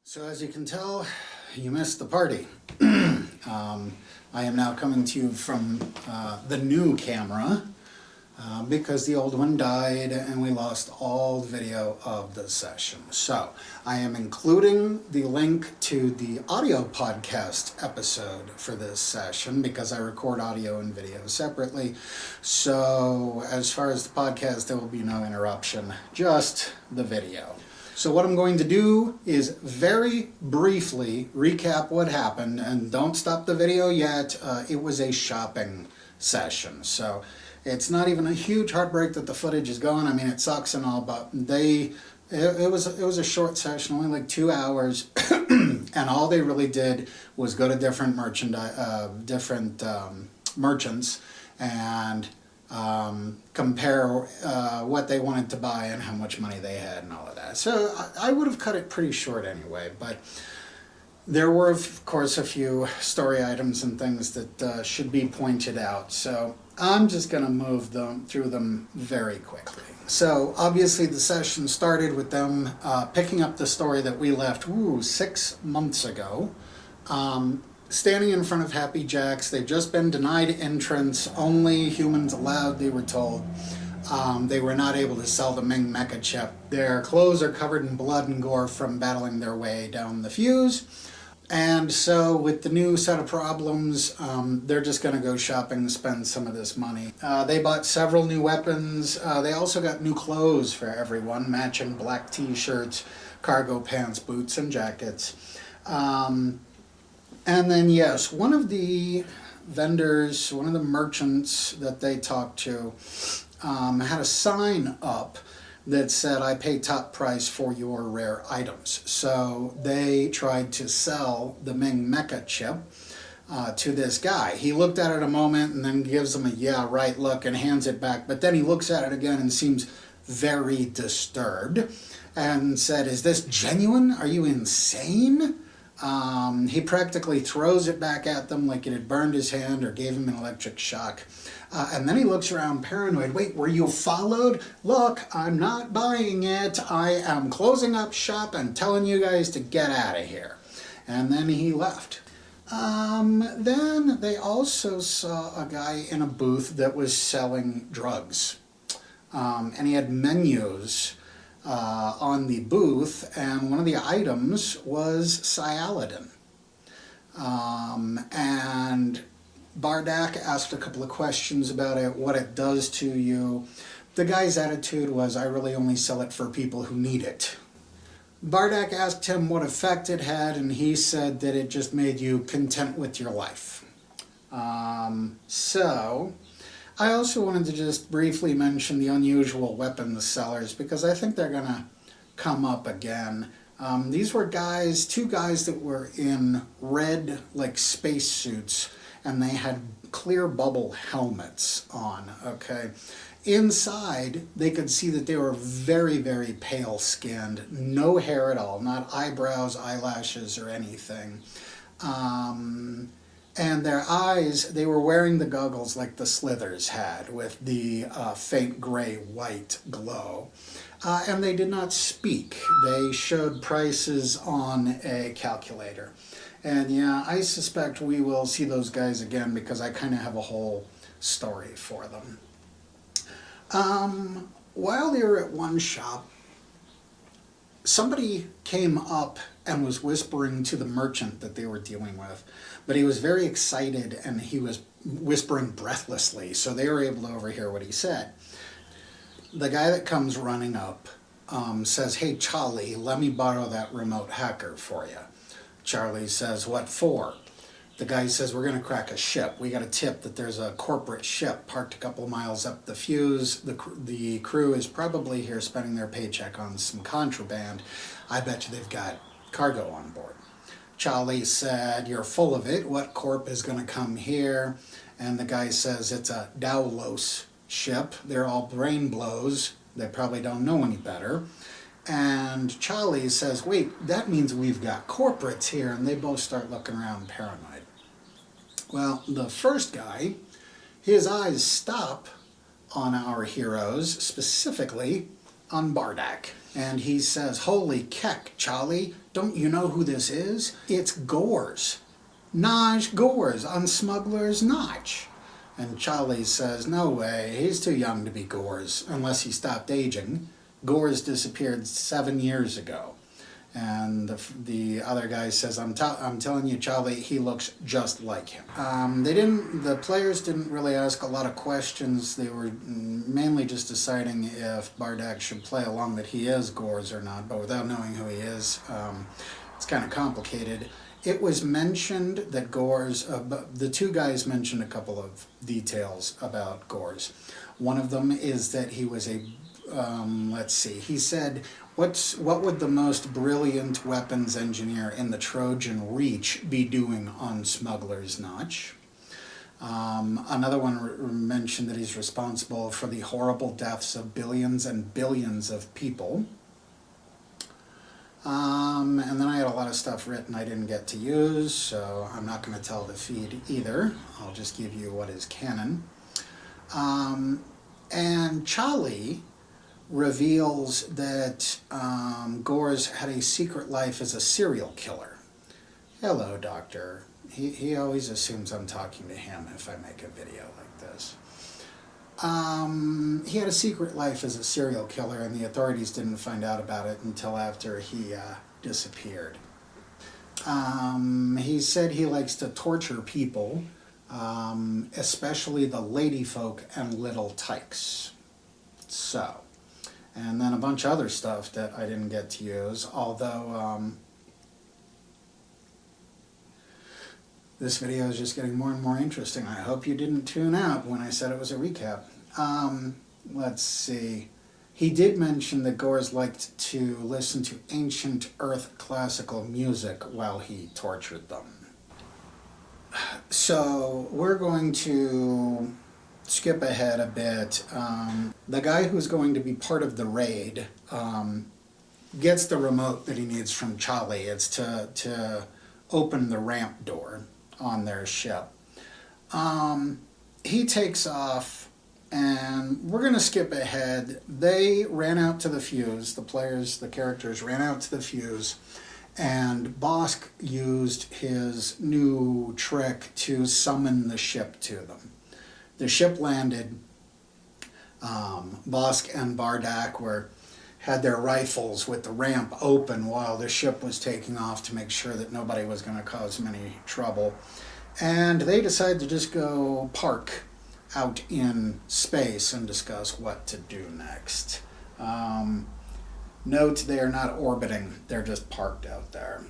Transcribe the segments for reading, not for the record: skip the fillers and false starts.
So as you can tell, you missed the party. I am now coming to you from the new camera because the old one died and we lost all the video of the session. So I am including the link to the audio podcast episode for this session because I record audio and video separately. So as far as the podcast, there will be no interruption, just the video. So what I'm going to do is very briefly recap what happened, and don't stop the video yet. It was a shopping session, so it's not even a huge heartbreak that the footage is gone. I mean, it sucks and all, but it was a short session, only like 2 hours, and all they really did was go to different merchants and compare what they wanted to buy and how much money they had and all of that. So I would have cut it pretty short anyway, but there were, of course, a few story items and things that should be pointed out. So I'm just going to move through them very quickly. So obviously the session started with them picking up the story that we left 6 months ago. Standing in front of Happy Jack's. They've just been denied entrance, only humans allowed, they were told. They were not able to sell the Ming mecha chip. Their clothes are covered in blood and gore from battling their way down the fuse. And so with the new set of problems, they're just going to go shopping and spend some of this money. They bought several new weapons. They also got new clothes for everyone, matching black t-shirts, cargo pants, boots, and jackets. And then, yes, one of the vendors, one of the merchants that they talked to had a sign up that said, "I pay top price for your rare items." So they tried to sell the Ming mecha chip to this guy. He looked at it a moment and then gives them a "yeah, right" look and hands it back. But then he looks at it again and seems very disturbed and said, "Is this genuine? Are you insane?" He practically throws it back at them like it had burned his hand or gave him an electric shock. And then he looks around paranoid. "Wait, were you followed? Look, I'm not buying it. I am closing up shop and telling you guys to get out of here." And then he left. Then they also saw a guy in a booth that was selling drugs. And he had menus on the booth, and one of the items was Sialadin. And Bardak asked a couple of questions about it, what it does to you. The guy's attitude was, "I really only sell it for people who need it." Bardak asked him what effect it had, and he said that it just made you content with your life. So I also wanted to just briefly mention the unusual weapons sellers because I think they're going to come up again. These were two guys that were in red, like, space suits, and they had clear bubble helmets on, okay? Inside, they could see that they were very, very pale-skinned, no hair at all, not eyebrows, eyelashes, or anything. And their eyes, they were wearing the goggles like the Slithers had, with the faint gray-white glow. And they did not speak. They showed prices on a calculator. And yeah, I suspect we will see those guys again because I kind of have a whole story for them. While they were at one shop, somebody came up and was whispering to the merchant that they were dealing with, but he was very excited and he was whispering breathlessly, so they were able to overhear what he said. The guy that comes running up says, "Hey, Charlie, let me borrow that remote hacker for you." Charlie says, "What for?" The guy says, "We're going to crack a ship. We got a tip that there's a corporate ship parked a couple miles up the fuse. The crew is probably here spending their paycheck on some contraband. I bet you they've got cargo on board." Charlie said, "You're full of it. What Corp is going to come here?" And the guy says, "It's a Doulos ship. They're all brain blows. They probably don't know any better." And Charlie says, "Wait, that means we've got corporates here." And they both start looking around paranoid. Well, the first guy, his eyes stop on our heroes, specifically on Bardak. And he says, "Holy keck, Charlie, don't you know who this is? It's Gores. Naj Gores on Smuggler's Notch." And Charlie says, "No way, he's too young to be Gores, unless he stopped aging. Gores disappeared 7 years ago." And the other guy says, I'm telling you, Charlie, he looks just like him." The players didn't really ask a lot of questions. They were mainly just deciding if Bardak should play along that he is Gores or not, but without knowing who he is, it's kind of complicated. It was mentioned that Gores, the two guys mentioned a couple of details about Gores. One of them is that he was a, he said, what would the most brilliant weapons engineer in the Trojan Reach be doing on Smuggler's Notch? Another one mentioned that he's responsible for the horrible deaths of billions and billions of people. And then I had a lot of stuff written I didn't get to use, so I'm not going to tell the feed either. I'll just give you what is canon. And Charlie reveals that Gores had a secret life as a serial killer. Hello, Doctor. He always assumes I'm talking to him if I make a video like this. He had a secret life as a serial killer, and the authorities didn't find out about it until after he disappeared. He said he likes to torture people, especially the ladyfolk and little tykes. So, and then a bunch of other stuff that I didn't get to use, although this video is just getting more and more interesting. I hope you didn't tune out when I said it was a recap. Let's see. He did mention that Gores liked to listen to ancient Earth classical music while he tortured them. So we're going to skip ahead a bit. The guy who's going to be part of the raid gets the remote that he needs from Charlie. It's to open the ramp door on their ship. He takes off, and we're going to skip ahead. They ran out to the fuse. The characters ran out to the fuse, and Bosk used his new trick to summon the ship to them. The ship landed. Bosk and Bardak had their rifles with the ramp open while the ship was taking off to make sure that nobody was going to cause them any trouble. And they decided to just go park out in space and discuss what to do next. Note, they are not orbiting, they're just parked out there.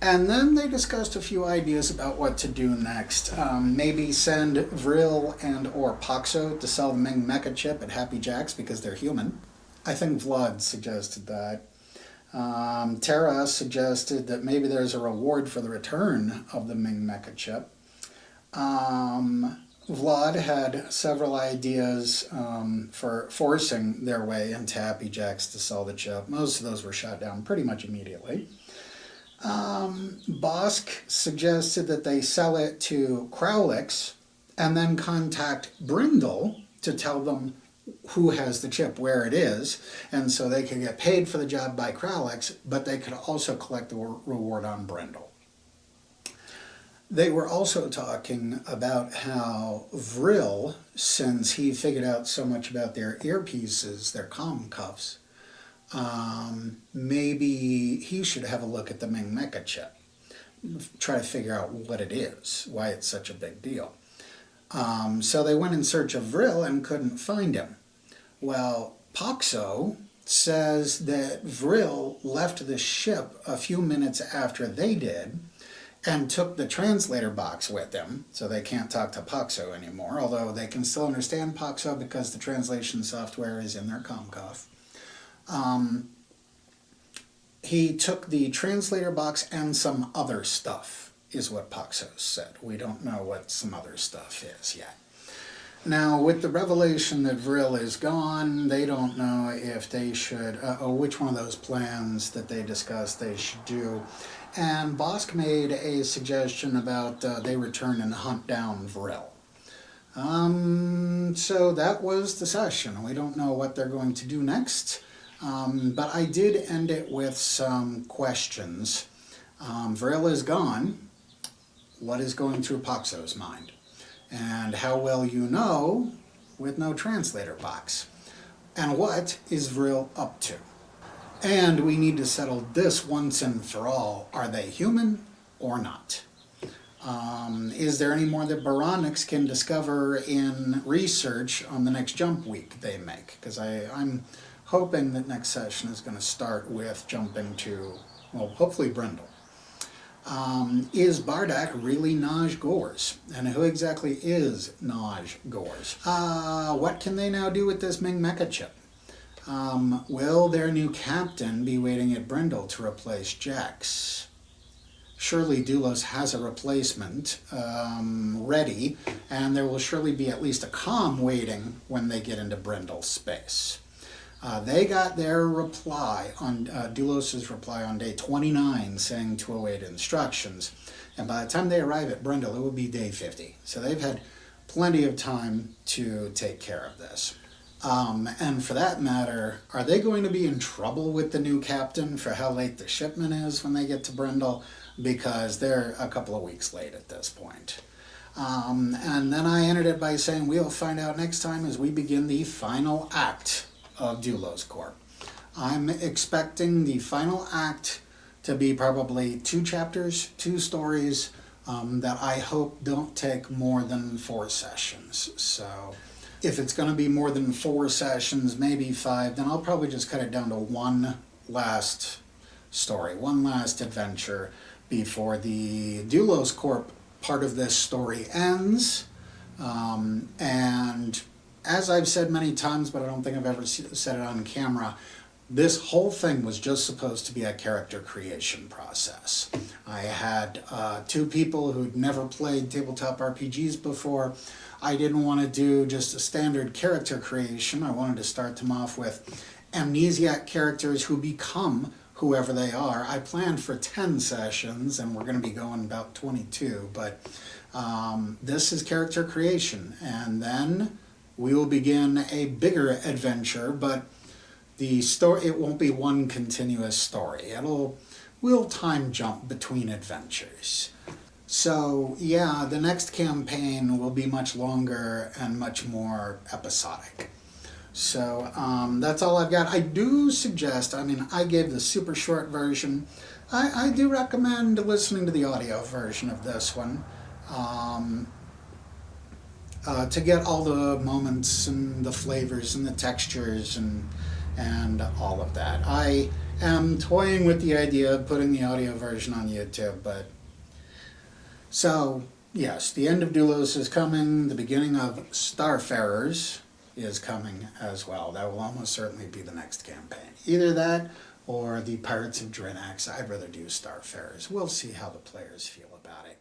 And then they discussed a few ideas about what to do next. Maybe send Vril and or Poxo to sell the Ming Mecha chip at Happy Jack's because they're human. I think Vlad suggested that. Tara suggested that maybe there's a reward for the return of the Ming Mecha chip. Vlad had several ideas for forcing their way into Happy Jack's to sell the chip. Most of those were shot down pretty much immediately. Bosk suggested that they sell it to Crowlix and then contact Brindle to tell them who has the chip, where it is, and so they could get paid for the job by Crowlix, but they could also collect the reward on Brindle. They were also talking about how Vril, since he figured out so much about their earpieces, their comm cuffs, maybe he should have a look at the Ming Mecha chip. Try to figure out what it is, why it's such a big deal. So they went in search of Vril and couldn't find him. Well, Poxo says that Vril left the ship a few minutes after they did and took the translator box with him, so they can't talk to Poxo anymore, although they can still understand Poxo because the translation software is in their ComCoff. He took the translator box and some other stuff, is what Poxo said. We don't know what some other stuff is yet. Now, with the revelation that Vril is gone, they don't know if they should, which one of those plans that they discussed they should do. And Bosk made a suggestion about they return and hunt down Vril. So that was the session. We don't know what they're going to do next, but I did end it with some questions. Vril is gone. What is going through Poxo's mind? And how will you know with no translator box? And what is Vril up to? And we need to settle this once and for all. Are they human or not? Is there any more that Baronix can discover in research on the next jump week they make? Because I'm hoping that next session is going to start with jumping to, well, hopefully Brindle. Is Bardak really Naj Gors? And who exactly is Naj Gors? What can they now do with this Ming Mecha chip? Will their new captain be waiting at Brindle to replace Jax? Surely Doulos has a replacement ready, and there will surely be at least a comm waiting when they get into Brindle space. They got their reply on Doulos' reply on day 29 saying to await instructions, and by the time they arrive at Brindle it will be day 50. So they've had plenty of time to take care of this. And for that matter, are they going to be in trouble with the new captain for how late the shipment is when they get to Brindle? Because they're a couple of weeks late at this point. And then I ended it by saying we'll find out next time as we begin the final act of Doulos Corp. I'm expecting the final act to be probably 2 chapters, 2 stories that I hope don't take more than 4 sessions. So if it's going to be more than 4 sessions, maybe 5, then I'll probably just cut it down to one last story, one last adventure before the Doulos Corp part of this story ends. And as I've said many times, but I don't think I've ever said it on camera, this whole thing was just supposed to be a character creation process. I had 2 people who'd never played tabletop RPGs before. I didn't want to do just a standard character creation. I wanted to start them off with amnesiac characters who become whoever they are. I planned for 10 sessions, and we're going to be going about 22, but this is character creation, and then we will begin a bigger adventure, but the story, it won't be one continuous story. We'll time jump between adventures. So yeah, the next campaign will be much longer and much more episodic. So that's all I've got. I do suggest, I gave the super short version. I do recommend listening to the audio version of this one to get all the moments and the flavors and the textures and all of that. I am toying with the idea of putting the audio version on YouTube, but so yes, the end of Doulos is coming. The beginning of Starfarers is coming as well. That will almost certainly be the next campaign. Either that or the Pirates of Drinax. I'd rather do Starfarers. We'll see how the players feel about it.